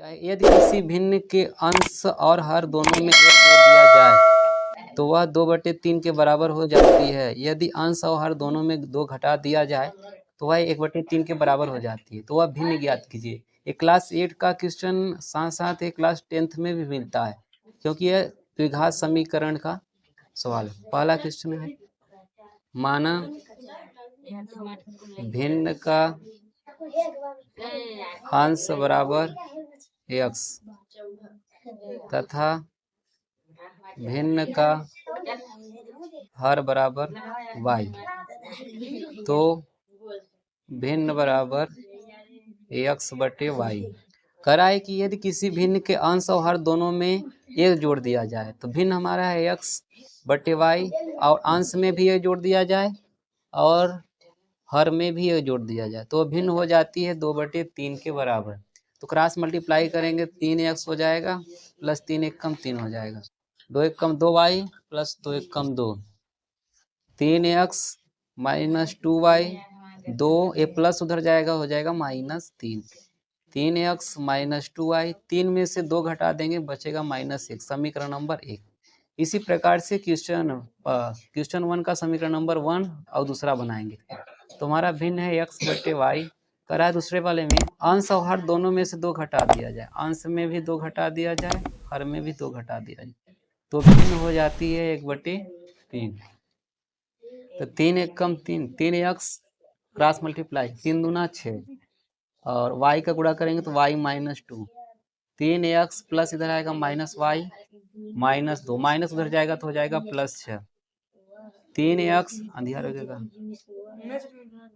यदि किसी भिन्न के अंश और हर दोनों में 1 जोड़ दिया जाए तो वह 2/3 के बराबर हो जाती है। यदि अंश और हर दोनों में 2 घटा दिया जाए तो वह 1/3 के बराबर हो जाती है। तो वह भिन्न ज्ञात कीजिए। ये क्लास 8 का क्वेश्चन साथ साथ एक क्लास 10th में भी मिलता है, क्योंकि यह द्विघात समीकरण का सवाल है। पहला क्वेश्चन है, माना भिन्न का अंश बराबर x तथा भिन्न का हर बराबर y, तो भिन्न बराबर x/y। करा है कि यदि किसी भिन्न के अंश और हर दोनों में 1 जोड़ दिया जाए तो भिन्न हमारा है x/y, और अंश में भी 1 जोड़ दिया जाए और हर में भी 1 जोड़ दिया जाए तो भिन्न हो जाती है 2/3 के बराबर। तो क्रॉस मल्टीप्लाई करेंगे 3x हो जाएगा प्लस 3 1 कम 3 हो जाएगा, 2 1 कम 2y प्लस 2 1 कम 2, 3x माइनस 2y, 2 ए प्लस उधर जाएगा हो जाएगा -3, 3x माइनस 2y, 3 में से 2 घटा देंगे बचेगा -1, समीकरण नंबर 1। इसी प्रकार से क्वेश्चन 1 का समीकरण नंबर 1 और दूसरा बनाएंगे। तो हमारा भिन्न है x/y। करा दूसरे वाले में अंश और हर दोनों में से 2 घटा दिया जाए, अंश में भी 2 घटा दिया जाए, हर में भी 2 घटा दिया जाए, तो भिन्न हो जाती है 1/3। तो 3 1 कम 3, 3x क्रॉस मल्टीप्लाई 3 दूना 6, और y का गुणा करेंगे तो y -2, 3x प्लस इधर आएगा -y -2, माइनस उधर जाएगा तो हो जाएगा +6, 3x अंधियार हो जाएगा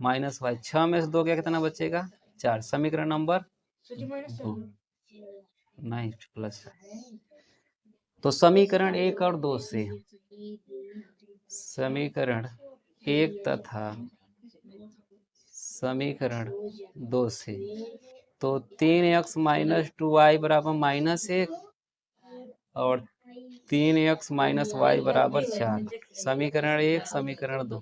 -y, 6 में से 2 क्या कितना बचेगा 4, समीकरण नंबर 2 नहीं प्लस। तो समीकरण 1 और 2 से, समीकरण 1 तथा समीकरण 2 से, तो 3x माइनस 2y बराबर -1 और 3x माइनस y बराबर 4, समीकरण 1 समीकरण 2।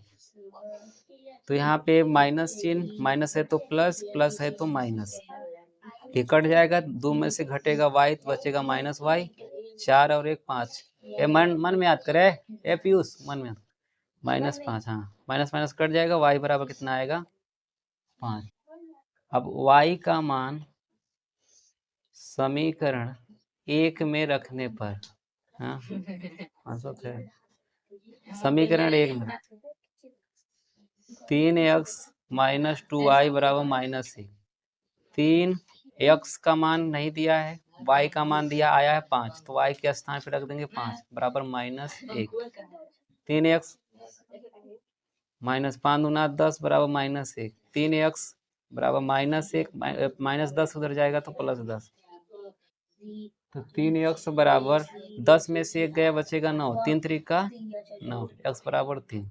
तो यहाँ पे माइनस चिन्ह, माइनस है तो प्लस, प्लस है तो माइनस, ये कट जाएगा, 2 में से घटेगा y तो बचेगा -y, 4 और 1 5। ये मन में याद करे, ए पीयूष मन में, -5, हाँ माइनस माइनस कट जाएगा, y बराबर कितना आएगा 5। अब y का मान समीकरण 1 में रखने पर, हाँ समीकरण 1 में 3x माइनस 2y बराबर -1, 3x का मान नहीं दिया है, y का मान दिया आया है 5, तो y के स्थान पे रख देंगे 5 बराबर -1, 3x -5 दूना 10 बराबर -1, 3x बराबर -1, -10 उधर जाएगा तो +10, तो 3x बराबर 10 में से 1 गया बचेगा 9, 3 3 का 9, x बराबर 3।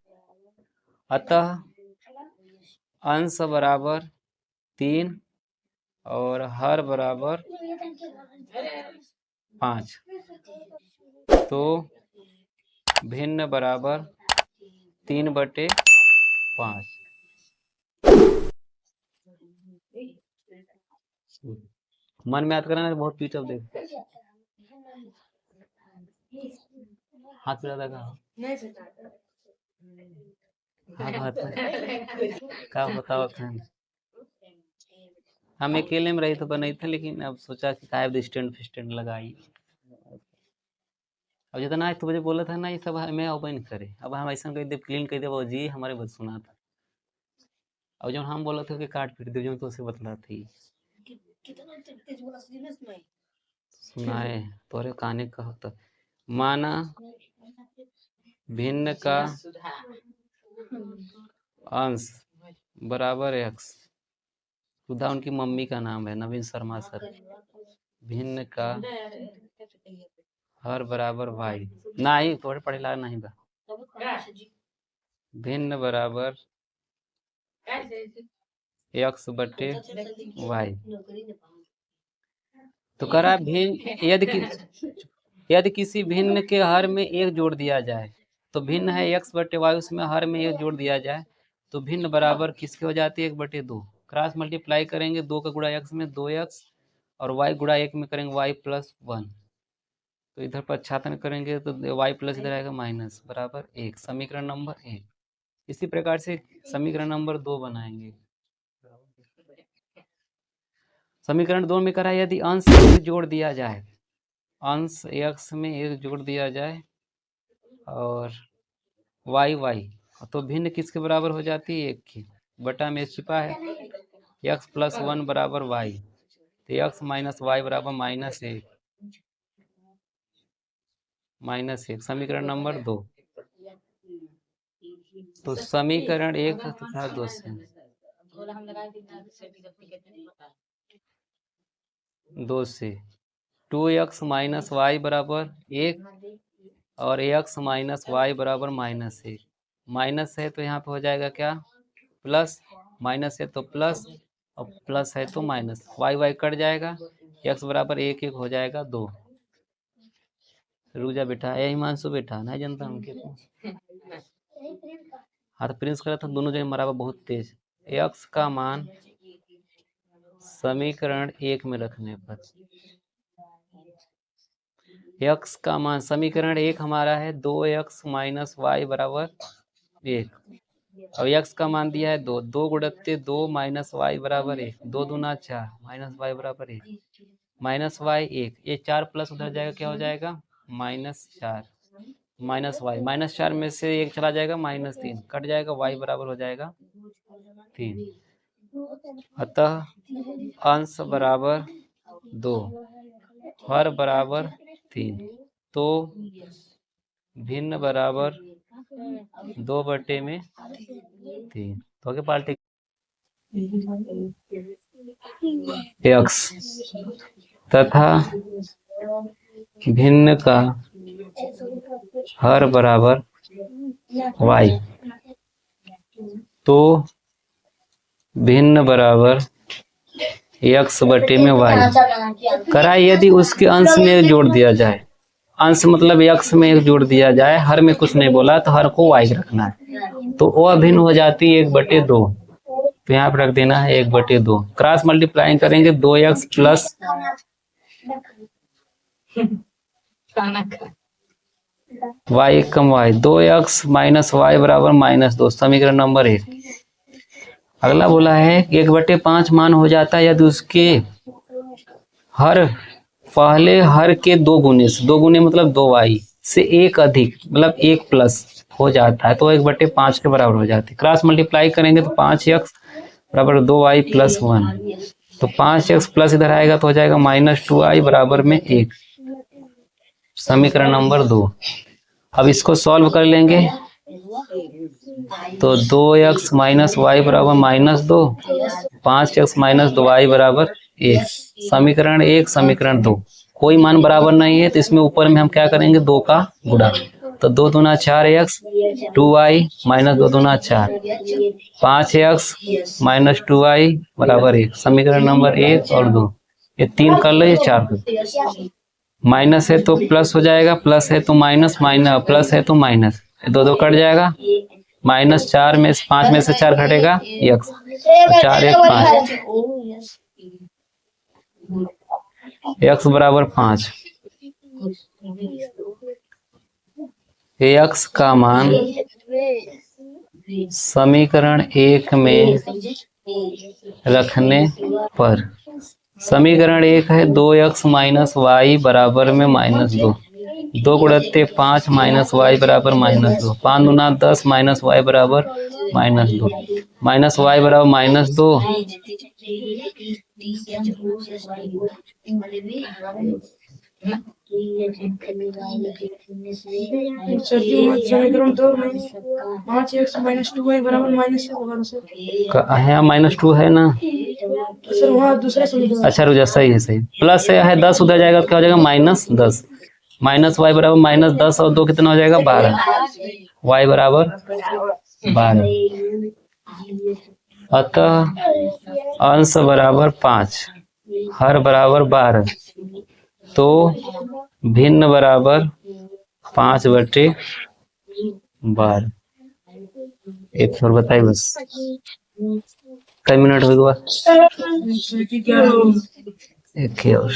अतः अंश बराबर 3 और हर बराबर 5, तो भिन्न बराबर 3/5। मन में याद करना, बहुत पीट अब देख हाथ पे ज्यादा का बताओ। हम अकेले में रही तो बनाई थे, लेकिन अब सोचा कि काहे स्टैंड फिस्टैंड लगाई। अब जितना तो मुझे बोला था ना ये सब हमें ओपन करे, अब हम ऐसा कह दे क्लीन कह दे वो जी हमारे बस सुना था। अब जब हम बोला था कि काट पीट दे जो तो उसे बतला थी सुनाए तोरे काने कह तो माना भिन्न का अंश बराबर x, सुधा उनकी मम्मी का नाम है, नवीन शर्मा सर। भिन्न का हर बराबर y, नहीं थोड़े पढ़ेला नहीं बा, भिन्न बराबर x/y। तो करा भिन्न, यदि किसी भिन्न के हर में 1 जोड़ दिया जाए, तो भिन्न है x/y, उसमें हर में 1 जोड़ दिया जाए तो भिन्न बराबर किसके हो जाती है 1/2। क्रॉस मल्टीप्लाई करेंगे 2 का गुणा x में 2x और y गुणा 1 में करेंगे y प्लस 1, तो इधर प्रच्छादन करेंगे तो y प्लस इधर आएगा माइनस बराबर 1, समीकरण नंबर 1। इसी प्रकार से समीकरण नंबर 2 बनाएंगे। समीकरण 2 में करा यदि अंश 1 जोड़ दिया जाए, अंश x में 1 जोड़ दिया जाए और y तो भिन्न किसके बराबर हो जाती है, 1 की, बटा में छिपा है x प्लस 1 बराबर y, तो x माइनस वाई बराबर -1 समीकरण नंबर 2। तो समीकरण 1 तथा 2 से 2x माइनस वाई बराबर 1 और x माइनस वाई बराबर -1, माइनस है तो यहाँ पे हो जाएगा क्या, प्लस, माइनस है तो प्लस और प्लस है तो माइनस, वाई कट जाएगा, x बराबर 1 हो जाएगा 2। रुक जा बेटा, यही मानसू बेटा नहीं जानता हम के हाथ प्रिंस करा था, दोनों जगह बराबर बहुत तेज। x का मान समीकरण 1 में रखने पर, x का मान समीकरण 1 हमारा है 2x माइनस वाई बराबर 1 और x का मान दिया है 2, 2 गुणित 2 माइनस वाई बराबर 1, 2 दूना 4 माइनस वाई बराबर 1, माइनस वाई 1, ये 4 प्लस उधर जाएगा क्या हो जाएगा -4 माइनस वाई, -4 में से 1 चला जाएगा -3 कट जाएगा, y बराबर हो जाएगा 3। अतः अंश बराबर 2 हर बराबर 3, तो भिन्न बराबर 2/3। तो आगे पाल्टी x तथा भिन्न का हर बराबर y, तो भिन्न बराबर x बटे में y करा यदि उसके अंश में जोड़ दिया जाए, अंश मतलब x में 1 जोड़ दिया जाए, हर में कुछ नहीं बोला तो हर को y रखना है, तो वो अभिन्न हो जाती है 1/2, तो यहाँ पे रख देना है 1/2, क्रॉस मल्टीप्लाइंग करेंगे 2x प्लस y कम y, 2x माइनस वाई बराबर -2 समीकरण नंबर 1। अगला बोला है 1/5 मान हो जाता है यदि उसके हर पहले हर के 2 गुने से, 2 गुने मतलब 2y से 1 अधिक मतलब 1 प्लस हो जाता है, तो 1/5 के बराबर हो जाती है। क्रॉस मल्टीप्लाई करेंगे तो 5x बराबर 2y प्लस 1, तो 5x प्लस इधर आएगा तो हो जाएगा -2y बराबर में 1, समीकरण नंबर 2। अब इसको सॉल्व कर लेंगे तो 2x माइनस वाई बराबर -2, 5x माइनस 2y बराबर 1, समीकरण 1 समीकरण 2। कोई मान बराबर नहीं है तो इसमें ऊपर में हम क्या करेंगे 2 का गुणा, तो 2 दूना 4x 2y माइनस 2 दूना 4, 5x माइनस 2y बराबर 1, समीकरण नंबर 1 और 2, ये 3 कर लो, ये 4 कर, माइनस है तो प्लस हो जाएगा, प्लस है तो माइनस, माइनस प्लस है तो माइनस, 2 कट जाएगा, -4 में 5 में से 4 घटेगा x, 4 1 5, x बराबर 5, x का मान समीकरण 1 में रखने पर, समीकरण 1 है 2x माइनस वाई बराबर में -2, 2 गुणित 5 माइनस वाई बराबर -2, 5 दूना 10 माइनस वाई बराबर -2, माइनस वाई बराबर -2, समीकरण 2 में 5x माइनस 2y बराबर -1 होगा है, -2 है ना सर, वहाँ दूसरा समीकरण। अच्छा रुझा, सही है, सही, प्लस है 10 उधर जाएगा तो क्या हो जाएगा -10, माइनस वाई बराबर -10 और 2 कितना हो जाएगा 12, y बराबर 12, अतः अंश बराबर 5 हर बराबर 12, तो भिन्न बराबर 5/12। एक और बताइए बस, कई मिनट हो गया? एक ही और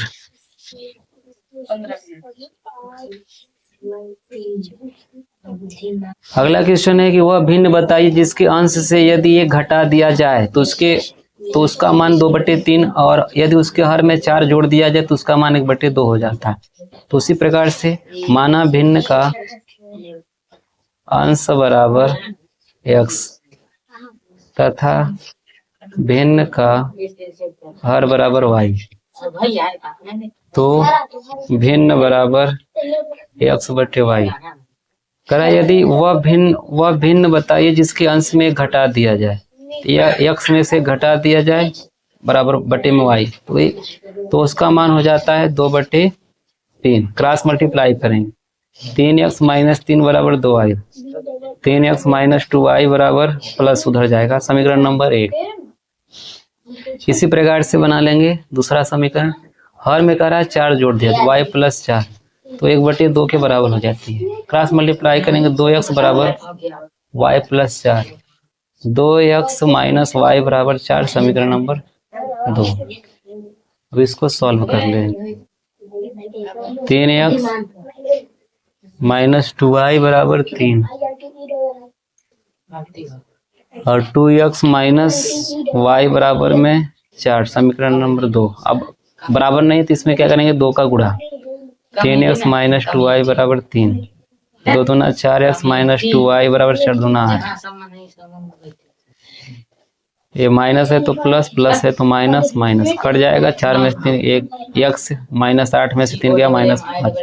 अगला क्वेश्चन है कि वह भिन्न बताइए जिसके अंश से यदि ये घटा दिया जाए तो उसका मान 2/3 और यदि उसके हर में 4 जोड़ दिया जाए तो उसका मान 1/2 हो जाता है। तो उसी प्रकार से माना भिन्न का अंश बराबर x तथा भिन्न का हर बराबर y, तो भिन्न बराबर x/y करा। यदि वह भिन्न बताइए जिसके अंश में घटा दिया जाए, या x में से घटा दिया जाए बराबर बटे में y, तो उसका मान हो जाता है 2/3। क्रॉस मल्टीप्लाई करेंगे, 3x - 3 बराबर 2y, 3x - 2y बराबर प्लस उधर जाएगा, समीकरण नंबर 1। इसी प्रकार से बना लेंगे दूसरा समीकरण। हर में कह रहा है 4 जोड़ दिया तो y + 4, तो 1/2 के बराबर हो जाती है। क्रॉस मल्टीप्लाई करेंगे, 2x बराबर y + 4, 2x - y बराबर 4, समीकरण नंबर 2। अब इसको सॉल्व कर लेंगे। 3x - 2y बराबर 3 और 2x - y बराबर में 4, समीकरण नंबर 2। अब बराबर नहीं तो इसमें क्या करेंगे, 2 का गुणा, 3x - 2y बराबर 3, 2 दूना 4x - 2y बराबर 4 दूना 8। ये माइनस है तो प्लस, प्लस है तो माइनस, माइनस कट जाएगा। 4 में से 3 एक, x -8 में से 3 गया -5,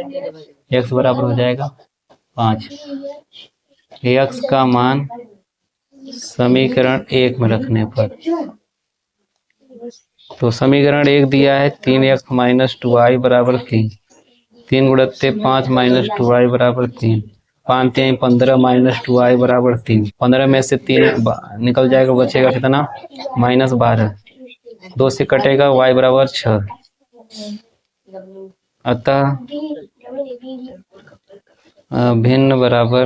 x बराबर हो जाएगा 5। x का मान समीकरण 1 में रखने पर, तो समीकरण 1 दिया है 3x - 2y बराबर 3, 3 गुणित 5 - 2y बराबर 3, 5 3 15 - 2y बराबर 3, 15 में से 3 निकल जाएगा, बचेगा कितना -12, 2 से कटेगा y बराबर 6। अतः भिन्न बराबर